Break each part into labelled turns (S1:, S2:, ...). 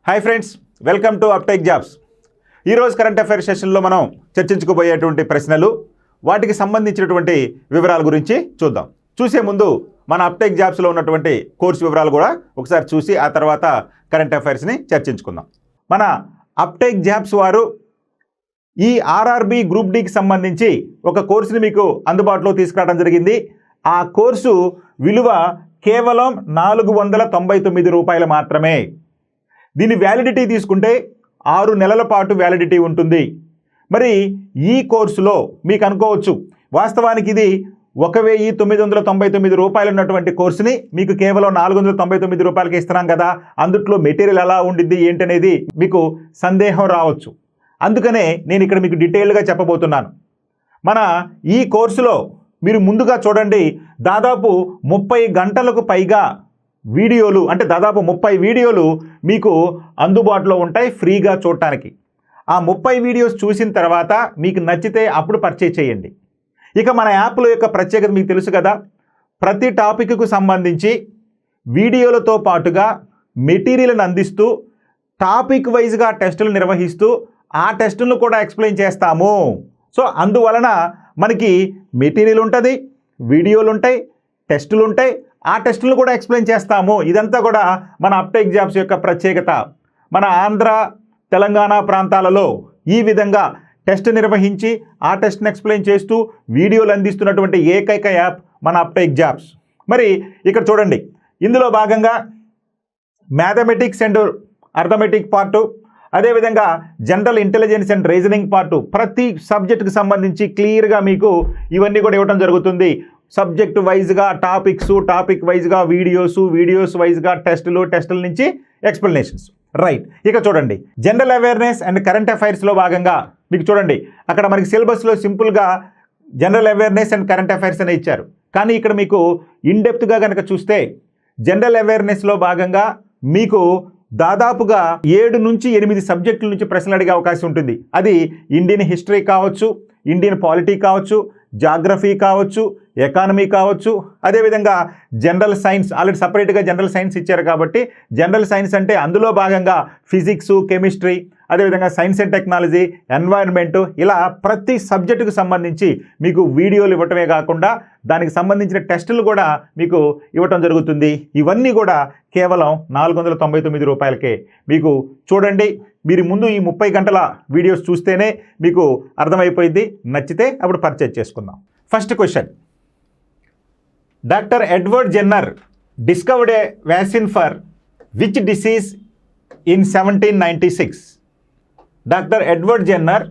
S1: Hi friends, welcome to అప్టెక్ jobs. ఈరోజు current affairs సెషన్లో మనం చర్చించుకోబోయేటువంటి ప్రశ్నలు, వాటికి సంబంధించినటువంటి వివరాల గురించి చూద్దాం. చూసే ముందు మన అప్టెక్ జాబ్స్లో ఉన్నటువంటి కోర్సు వివరాలు కూడా ఒకసారి చూసి ఆ తర్వాత కరెంట్ అఫైర్స్ని చర్చించుకుందాం. మన అప్టెక్ జాబ్స్ వారు ఈ ఆర్ఆర్బి గ్రూప్ డికి సంబంధించి ఒక కోర్సుని మీకు అందుబాటులో తీసుకురావడం జరిగింది. ఆ కోర్సు విలువ కేవలం 499 రూపాయలు మాత్రమే. దీని వ్యాలిడిటీ తీసుకుంటే 6 నెలల పాటు వ్యాలిడిటీ ఉంటుంది. మరి ఈ కోర్సులో మీకు అనుకోవచ్చు, వాస్తవానికి ఇది 1999 రూపాయలు ఉన్నటువంటి కోర్సుని మీకు కేవలం 499 రూపాయలకి ఇస్తున్నాం కదా, అందుట్లో మెటీరియల్ ఎలా ఉండిద్ది ఏంటనేది మీకు సందేహం రావచ్చు. అందుకనే నేను ఇక్కడ మీకు డీటెయిల్గా చెప్పబోతున్నాను. మన ఈ కోర్సులో మీరు ముందుగా చూడండి, దాదాపు 30 గంటలకు పైగా వీడియోలు, అంటే దాదాపు 30 వీడియోలు మీకు అందుబాటులో ఉంటాయి ఫ్రీగా చూడటానికి. ఆ 30 వీడియోస్ చూసిన తర్వాత మీకు నచ్చితే అప్పుడు పర్చేజ్ చేయండి. ఇక మన యాప్ల యొక్క ప్రత్యేకత మీకు తెలుసు కదా, ప్రతి టాపిక్కు సంబంధించి వీడియోలతో పాటుగా మెటీరియల్ని అందిస్తూ టాపిక్ వైజ్గా టెస్టులు నిర్వహిస్తూ ఆ టెస్టులను కూడా ఎక్స్ప్లెయిన్ చేస్తాము. సో అందువలన మనకి మెటీరియల్ ఉంటుంది, వీడియోలు ఉంటాయి, టెస్టులు ఉంటాయి, ఆ టెస్టులను కూడా ఎక్స్ప్లెయిన్ చేస్తాము. ఇదంతా కూడా మన అప్టెక్ జాబ్స్ యొక్క ప్రత్యేకత. మన ఆంధ్ర, తెలంగాణ ప్రాంతాలలో ఈ విధంగా టెస్ట్ నిర్వహించి ఆ టెస్ట్ని ఎక్స్ప్లెయిన్ చేస్తూ వీడియోలు అందిస్తున్నటువంటి ఏకైక యాప్ మన అప్టెక్ జాబ్స్. మరి ఇక్కడ చూడండి, ఇందులో భాగంగా మ్యాథమెటిక్స్ అండ్ అర్థమెటిక్ పార్టు, అదేవిధంగా general intelligence and reasoning part, ప్రతి సబ్జెక్టుకి సంబంధించి క్లియర్గా మీకు ఇవన్నీ కూడా ఇవ్వడం జరుగుతుంది. సబ్జెక్ట్ వైజ్గా టాపిక్ వైజ్గా వీడియోస్ వైజ్గా టెస్టుల నుంచి ఎక్స్ప్లెనేషన్స్. రైట్, ఇక చూడండి, జనరల్ అవేర్నెస్ అండ్ కరెంట్ అఫైర్స్లో భాగంగా మీకు చూడండి, అక్కడ మనకి సిలబస్లో సింపుల్గా general awareness and current affairs అనే ఇచ్చారు. కానీ ఇక్కడ మీకు ఇన్డెప్త్గా కనుక చూస్తే జనరల్ అవేర్నెస్లో భాగంగా మీకు దాదాపుగా 7 నుంచి 8 సబ్జెక్టుల నుంచి ప్రశ్నలు అడిగే అవకాశం ఉంటుంది. అది ఇండియన్ హిస్టరీ కావచ్చు, ఇండియన్ పాలిటీ కావచ్చు, జాగ్రఫీ కావచ్చు, ఎకానమీ కావచ్చు, అదేవిధంగా జనరల్ సైన్స్, ఆల్రెడీ సపరేట్గా జనరల్ సైన్స్ ఇచ్చారు కాబట్టి జనరల్ సైన్స్ అంటే అందులో భాగంగా ఫిజిక్స్, కెమిస్ట్రీ, అదేవిధంగా సైన్స్ అండ్ టెక్నాలజీ, ఎన్వైర్న్మెంట్, ఇలా ప్రతి సబ్జెక్టుకు సంబంధించి మీకు వీడియోలు ఇవ్వటమే కాకుండా దానికి సంబంధించిన టెస్టులు కూడా మీకు ఇవ్వటం జరుగుతుంది. ఇవన్నీ కూడా కేవలం 499 రూపాయలకే. మీకు చూడండి, మీరు ముందు ఈ 30 గంటల వీడియోస్ చూస్తేనే మీకు అర్థమైపోయింది. నచ్చితే అప్పుడు పర్చేజ్ చేసుకుందాం. First question, doctor Edward Jenner discovered a vaccine for which disease in 1796? Doctor Edward Jenner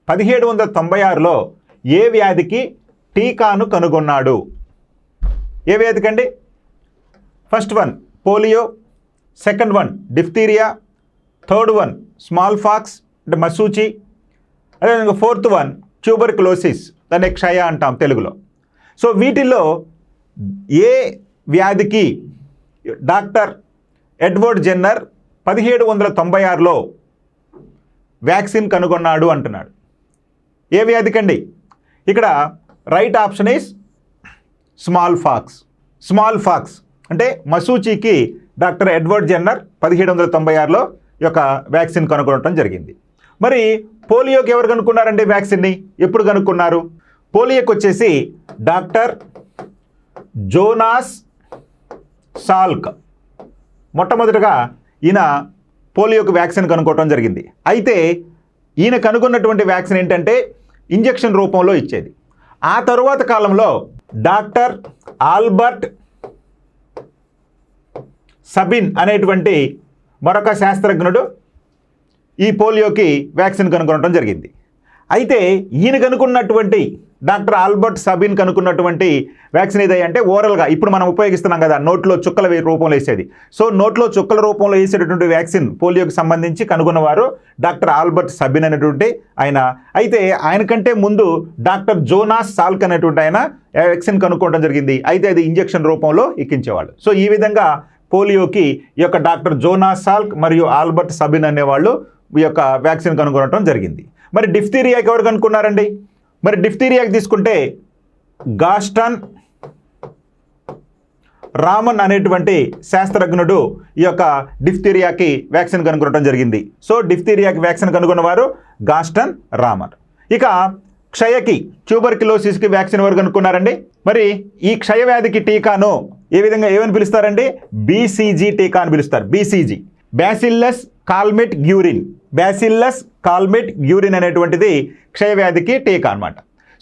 S1: 1796లో ఏ వ్యాధికి టీకాను కనుగొన్నాడు? ఏ వ్యాధికి అండి? First one polio, second one diphtheria, third one smallpox అంటే మసూచి, అదేవిధంగా ఫోర్త్ వన్ ట్యూబర్క్లోసిస్, దాన్ని క్షయ అంటాం తెలుగులో. సో వీటిల్లో ఏ వ్యాధికి డాక్టర్ ఎడ్వర్డ్ జెన్నర్ 1796లో వ్యాక్సిన్ కనుగొన్నాడు అంటున్నాడు? ఏ వ్యాధికండి? ఇక్కడ right option is smallpox. Smallpox అంటే మసూచికి డాక్టర్ ఎడ్వర్డ్ జెన్నర్ 1796లో ఈ యొక్క వ్యాక్సిన్ కనుగొనడం జరిగింది. మరి పోలియోకి ఎవరు కనుక్కున్నారండి వ్యాక్సిన్ని? ఎప్పుడు కనుక్కున్నారు? పోలియోకి వచ్చేసి డాక్టర్ జోనాస్ సాల్క్ మొట్టమొదటిగా ఈయన పోలియోకి వ్యాక్సిన్ కనుక్కోవడం జరిగింది. అయితే ఈయన కనుగొన్నటువంటి వ్యాక్సిన్ ఏంటంటే ఇంజెక్షన్ రూపంలో ఇచ్చేది. ఆ తరువాత కాలంలో డాక్టర్ ఆల్బర్ట్ సబిన్ అనేటువంటి మరొక శాస్త్రజ్ఞుడు ఈ పోలియోకి వ్యాక్సిన్ కనుగొనడం జరిగింది. అయితే ఈయన కనుక్కున్నటువంటి డాక్టర్ ఆల్బర్ట్ సబిన్ కనుక్కున్నటువంటి వ్యాక్సిన్ ఏదంటే ఓరల్గా ఇప్పుడు మనం ఉపయోగిస్తున్నాం కదా, నోట్లో చుక్కల రూపంలో వేసేది. సో నోట్లో చుక్కల రూపంలో వేసేటటువంటి వ్యాక్సిన్ పోలియోకి సంబంధించి కనుగొన్నవారు డాక్టర్ ఆల్బర్ట్ సబిన్ అనేటువంటి ఆయన. అయితే ఆయన కంటే ముందు డాక్టర్ జోనాస్ సాల్క్ అనేటువంటి ఆయన వ్యాక్సిన్ కనుక్కోవడం జరిగింది. అయితే అది ఇంజెక్షన్ రూపంలో ఎక్కించేవాళ్ళు. సో ఈ విధంగా పోలియోకి ఈ యొక్క డాక్టర్ జోనాస్ సాల్క్ మరియు ఆల్బర్ట్ సబిన్ అనేవాళ్ళు ఈ యొక్క వ్యాక్సిన్ కనుగొనడం జరిగింది. మరి డిఫ్తీరియాకి ఎవరు కనుక్కున్నారండి? మరి డిఫ్తీరియాకి తీసుకుంటే గాస్టన్ రామన్ అనేటువంటి శాస్త్రజ్ఞుడు ఈ యొక్క డిఫ్తీరియాకి వ్యాక్సిన్ కనుగొనడం జరిగింది. సో డిఫ్తీరియాకి వ్యాక్సిన్ కనుగొన్నవారు గాస్టన్ రామన్. ఇక క్షయకి ట్యూబర్క్యులోసిస్కి వ్యాక్సిన్ ఎవరు కనుక్కున్నారండి? మరి ఈ క్షయవ్యాధికి టీకాను ఏమని పిలుస్తారండి? బీసీజీ టీకా అని పిలుస్తారు. BCG, bacillus Calmette Guerin. Bacillus Calmette Guerin అనేటువంటిది క్షయవ్యాధికి టీకా అనమాట.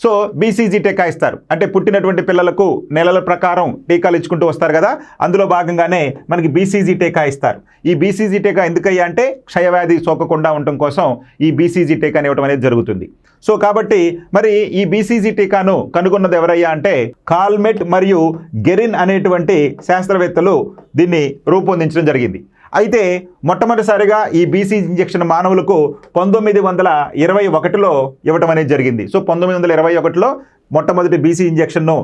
S1: సో బీసీజీ టీకా ఇస్తారు. అంటే పుట్టినటువంటి పిల్లలకు నెలల ప్రకారం టీకాలు ఇచ్చుకుంటూ వస్తారు కదా, అందులో భాగంగానే మనకి బీసీజీ టీకా ఇస్తారు. ఈ బీసీజీ టీకా ఎందుకయ్యా అంటే క్షయవ్యాధి సోకకుండా ఉండటం కోసం ఈ బీసీజీ టీకాని ఇవ్వడం అనేది జరుగుతుంది. సో కాబట్టి మరి ఈ బీసీజీ టీకాను కనుగొన్నది ఎవరయ్యా అంటే కాల్మెట్ మరియు గెరిన్ అనేటువంటి శాస్త్రవేత్తలు దీన్ని రూపొందించడం జరిగింది. అయితే మొట్టమొదటిసారిగా ఈ బీసీజీ ఇంజెక్షన్ మానవులకు 1921లో ఇవ్వటం అనేది జరిగింది. సో 1921లో మొట్టమొదటి బీసీ ఇంజెక్షన్ను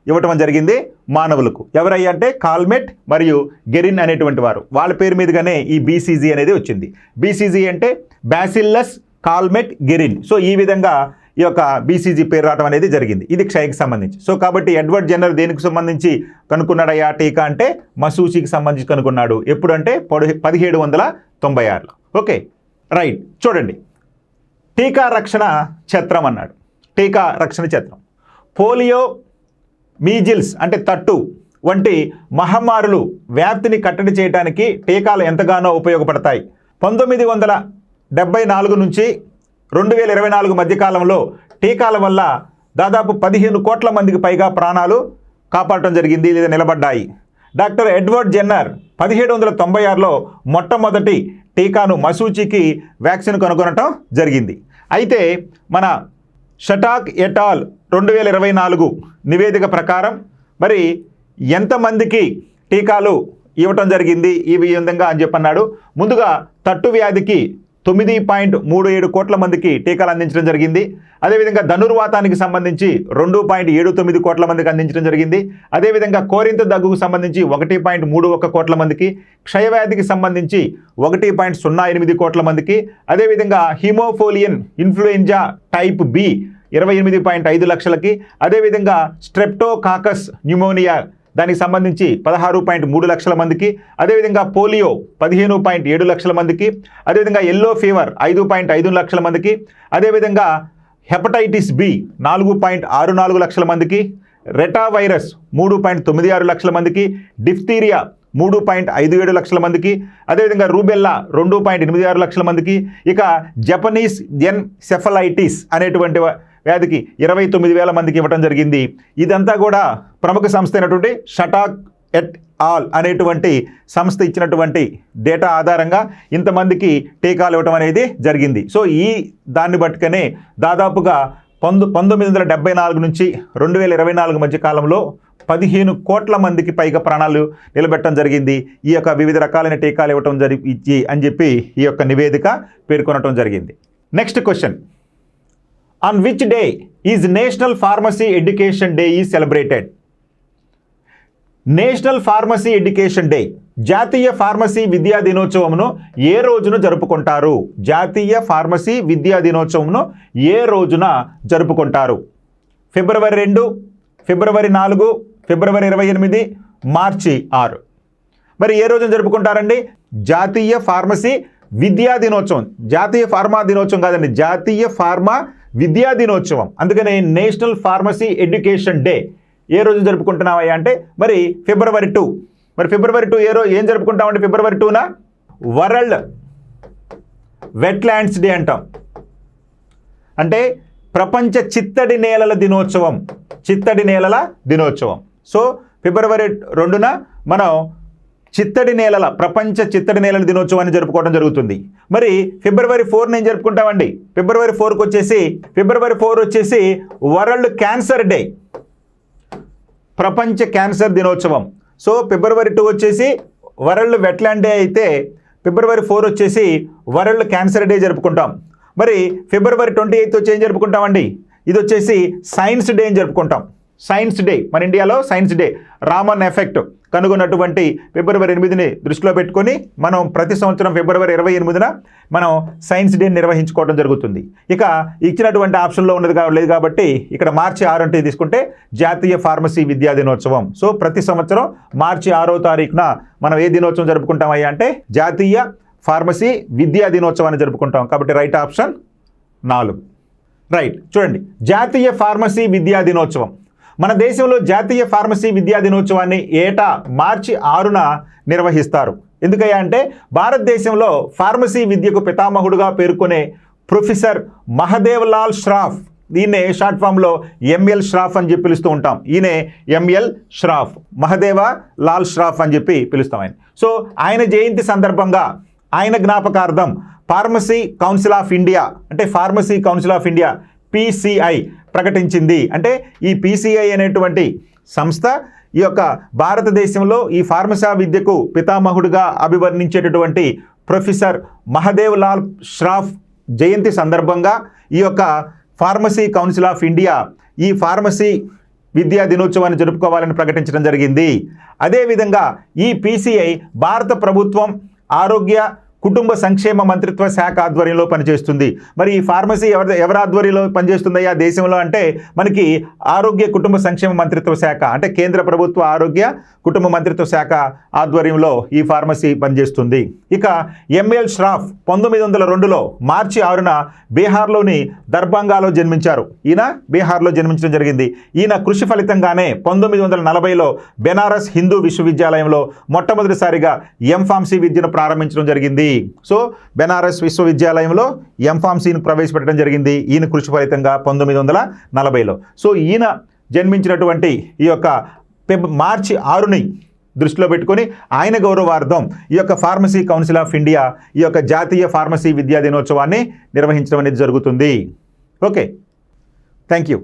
S1: ఇవ్వటం జరిగింది మానవులకు. ఎవరయ్యా అంటే కాల్మెట్ మరియు గెరిన్ అనేటువంటి వారు. వాళ్ళ పేరు మీదుగానే ఈ బీసీజీ అనేది వచ్చింది. బీసీజీ అంటే బ్యాసిల్లస్ కాల్మెట్ గెరిన్. సో ఈ విధంగా ఈ యొక్క బీసీజీ పేరు రావడం అనేది జరిగింది. ఇది క్షయకి సంబంధించి. సో కాబట్టి ఎడ్వర్డ్ జెన్నర్ దేనికి సంబంధించి కనుక్కున్నాడయ్యా టీకా అంటే మసూచికి సంబంధించి కనుక్కున్నాడు. ఎప్పుడంటే 1796లో. Okay right. చూడండి, టీకా రక్షణ ఛత్రం అన్నాడు. టీకా రక్షణ ఛత్రం పోలియో, మీజిల్స్ అంటే తట్టు వంటి మహమ్మారులు వ్యాప్తిని కట్టడి చేయడానికి టీకాలు ఎంతగానో ఉపయోగపడతాయి. 1974 నుంచి 2024 మధ్యకాలంలో టీకాల వల్ల దాదాపు 15 కోట్ల మందికి పైగా ప్రాణాలు కాపాడటం జరిగింది లేదా నిలబడ్డాయి. డాక్టర్ ఎడ్వర్డ్ జెన్నర్ 1796లో మొట్టమొదటి టీకాను మసూచికి వ్యాక్సిన్ కనుగొనటం జరిగింది. అయితే మన షటాక్ ఎటాల్ 2024 నివేదిక ప్రకారం మరి ఎంతమందికి టీకాలు ఇవ్వటం జరిగింది ఈ విధంగా అని చెప్పన్నాడు. ముందుగా తట్టు వ్యాధికి 9.37 కోట్ల మందికి టీకాలు అందించడం జరిగింది. అదేవిధంగా ధనుర్వాతానికి సంబంధించి 2.79 కోట్ల మందికి అందించడం జరిగింది. అదేవిధంగా కోరింత దగ్గుకు సంబంధించి 1.31 కోట్ల మందికి, క్షయవ్యాధికి సంబంధించి 1.08 కోట్ల మందికి, అదేవిధంగా హిమోఫోలియన్ ఇన్ఫ్లుయెంజా టైప్ బి 28.5 లక్షలకి, అదేవిధంగా స్ట్రెప్టోకాకస్ న్యూమోనియా దానికి సంబంధించి 16.3 లక్షల మందికి, అదేవిధంగా పోలియో 15.7 లక్షల మందికి, అదేవిధంగా ఎల్లో ఫీవర్ 5.5 లక్షల మందికి, అదేవిధంగా హెపటైటిస్ బి 4.64 లక్షల మందికి, రెటా వైరస్ 3.96 లక్షల మందికి, డిఫ్తీరియా 3.57 లక్షల మందికి, అదేవిధంగా రూబెల్లా 2.86 లక్షల మందికి, ఇక జపనీస్ ఎన్సెఫలైటిస్ అనేటువంటి వ్యాధికి 29,000 మందికి ఇవ్వడం జరిగింది. ఇదంతా కూడా ప్రముఖ సంస్థ అయినటువంటి షటాక్ ఎట్ ఆల్ అనేటువంటి సంస్థ ఇచ్చినటువంటి డేటా ఆధారంగా ఇంతమందికి టీకాలు ఇవ్వటం అనేది జరిగింది. సో ఈ దాన్ని బట్టుకనే దాదాపుగా 1974 నుంచి 2024 మధ్య కాలంలో 15 కోట్ల మందికి పైగా ప్రాణాలు నిలబెట్టడం జరిగింది ఈ యొక్క వివిధ రకాలైన టీకాలు ఇవ్వటం అని చెప్పి ఈ యొక్క నివేదిక పేర్కొనటం జరిగింది. Next question, on which day is National Pharmacy Education Day is celebrated? National pharmacy education day, జాతీయ ఫార్మసీ విద్యా దినోత్సవంను ఏ రోజున జరుపుకుంటారు? జాతీయ ఫార్మసీ విద్యా దినోత్సవంను ఏ రోజున జరుపుకుంటారు? ఫిబ్రవరి 2, ఫిబ్రవరి 4, ఫిబ్రవరి 28, మార్చి 6. మరి ఏ రోజున జరుపుకుంటారండి? జాతీయ ఫార్మసీ విద్యా దినోత్సవం. జాతీయ ఫార్మా దినోత్సవం కాదండి, జాతీయ ఫార్మా విద్యా దినోత్సవం. అందుకనే నేషనల్ ఫార్మసీ ఎడ్యుకేషన్ డే ఏ రోజు జరుపుకుంటున్నామయ్యా అంటే మరి ఫిబ్రవరి 2. మరి ఫిబ్రవరి 2 ఏం జరుపుకుంటామంటే ఫిబ్రవరి 2న వరల్డ్ వెట్లాండ్స్ డే అంటాం. అంటే ప్రపంచ చిత్తడి నేలల దినోత్సవం. చిత్తడి నేలల దినోత్సవం. సో ఫిబ్రవరి 2న మనం చిత్తడి నేలల ప్రపంచ చిత్తడి నేలల దినోత్సవాన్ని జరుపుకోవడం జరుగుతుంది. మరి ఫిబ్రవరి 4 ఏం జరుపుకుంటామండి? ఫిబ్రవరి 4 వచ్చేసి వరల్డ్ క్యాన్సర్ డే, ప్రపంచ క్యాన్సర్ దినోత్సవం. సో ఫిబ్రవరి 2 వచ్చేసి వరల్డ్ వెట్లాండ్ డే అయితే ఫిబ్రవరి 4 వచ్చేసి వరల్డ్ క్యాన్సర్ డే జరుపుకుంటాం. మరి ఫిబ్రవరి 28 వచ్చి ఏం జరుపుకుంటామండి? ఇది వచ్చేసి సైన్స్ డే అని జరుపుకుంటాం. సైన్స్ డే, మన ఇండియాలో సైన్స్ డే, రామన్ ఎఫెక్ట్ కనుగొన్నటువంటి ఫిబ్రవరి 8ని దృష్టిలో పెట్టుకొని మనం ప్రతి సంవత్సరం ఫిబ్రవరి 28న మనం సైన్స్ డే నిర్వహించుకోవడం జరుగుతుంది. ఇక ఇచ్చినటువంటి ఆప్షన్లో ఉన్నది లేదు కాబట్టి ఇక్కడ మార్చి 6 అంటే తీసుకుంటే జాతీయ ఫార్మసీ విద్యా దినోత్సవం. సో ప్రతి సంవత్సరం మార్చి 6వ తారీఖున మనం ఏ దినోత్సవం జరుపుకుంటామయ్యా అంటే జాతీయ ఫార్మసీ విద్యా దినోత్సవాన్ని జరుపుకుంటాం. కాబట్టి రైట్ ఆప్షన్ 4. రైట్, చూడండి, జాతీయ ఫార్మసీ విద్యా దినోత్సవం. మన దేశంలో జాతీయ ఫార్మసీ విద్యా దినోత్సవాన్ని ఏటా మార్చి 6న నిర్వహిస్తారు. ఎందుకయ్యా అంటే భారతదేశంలో ఫార్మసీ విద్యకు పితామహుడుగా పేర్కొనే ప్రొఫెసర్ మహదేవ్ లాల్ ష్రాఫ్, దీన్నే షార్ట్ ఫామ్లో ఎంఎల్ ష్రాఫ్ అని చెప్పి పిలుస్తూ ఉంటాం. ఈయనే ఎంఎల్ ష్రాఫ్, మహదేవ లాల్ ష్రాఫ్ అని చెప్పి పిలుస్తాం ఆయన. సో ఆయన జయంతి సందర్భంగా ఆయన జ్ఞాపకార్థం ఫార్మసీ కౌన్సిల్ ఆఫ్ ఇండియా, అంటే pharmacy council of India PCI ప్రకటించింది. అంటే ఈ PCI అనేటువంటి సంస్థ ఈ యొక్క భారతదేశంలో ఈ ఫార్మసీ విద్యకు పితామహుడుగా అభివర్ణించేటటువంటి ప్రొఫెసర్ మహదేవ్ లాల్ ష్రాఫ్ జయంతి సందర్భంగా ఈ యొక్క ఫార్మసీ కౌన్సిల్ ఆఫ్ ఇండియా ఈ ఫార్మసీ విద్యా దినోత్సవాన్ని జరుపుకోవాలని ప్రకటించడం జరిగింది. అదేవిధంగా ఈ PCI భారత ప్రభుత్వం ఆరోగ్య కుటుంబ సంక్షేమ మంత్రిత్వ శాఖ ఆధ్వర్యంలో పనిచేస్తుంది. మరి ఈ ఫార్మసీ ఎవరి ఆధ్వర్యంలో పనిచేస్తుందయ్యా దేశంలో అంటే మనకి ఆరోగ్య కుటుంబ సంక్షేమ మంత్రిత్వ శాఖ, అంటే కేంద్ర ప్రభుత్వ ఆరోగ్య కుటుంబ మంత్రిత్వ శాఖ ఆధ్వర్యంలో ఈ ఫార్మసీ పనిచేస్తుంది. ఇక ఎంఎల్ ష్రాఫ్ 1902లో మార్చి 6న బీహార్లోని దర్భంగాలో జన్మించారు. ఈయన బీహార్లో జన్మించడం జరిగింది. ఈయన కృషి ఫలితంగానే 1940లో బెనారస్ హిందూ విశ్వవిద్యాలయంలో మొట్టమొదటిసారిగా ఎంఫార్మసీ విద్యను ప్రారంభించడం జరిగింది. సో బెనారస్ విశ్వవిద్యాలయంలో ఎంఫార్మసీని ప్రవేశపెట్టడం జరిగింది ఈయన కృషి ఫలితంగా 1940లో. సో ఈయన జన్మించినటువంటి ఈ యొక్క మార్చి 6ని దృష్టిలో పెట్టుకొని ఆయన గౌరవార్థం ఈ యొక్క ఫార్మసీ కౌన్సిల్ ఆఫ్ ఇండియా ఈ యొక్క జాతీయ ఫార్మసీ విద్యా దినోత్సవాన్ని నిర్వహించడం అనేది జరుగుతుంది. Okay, thank you.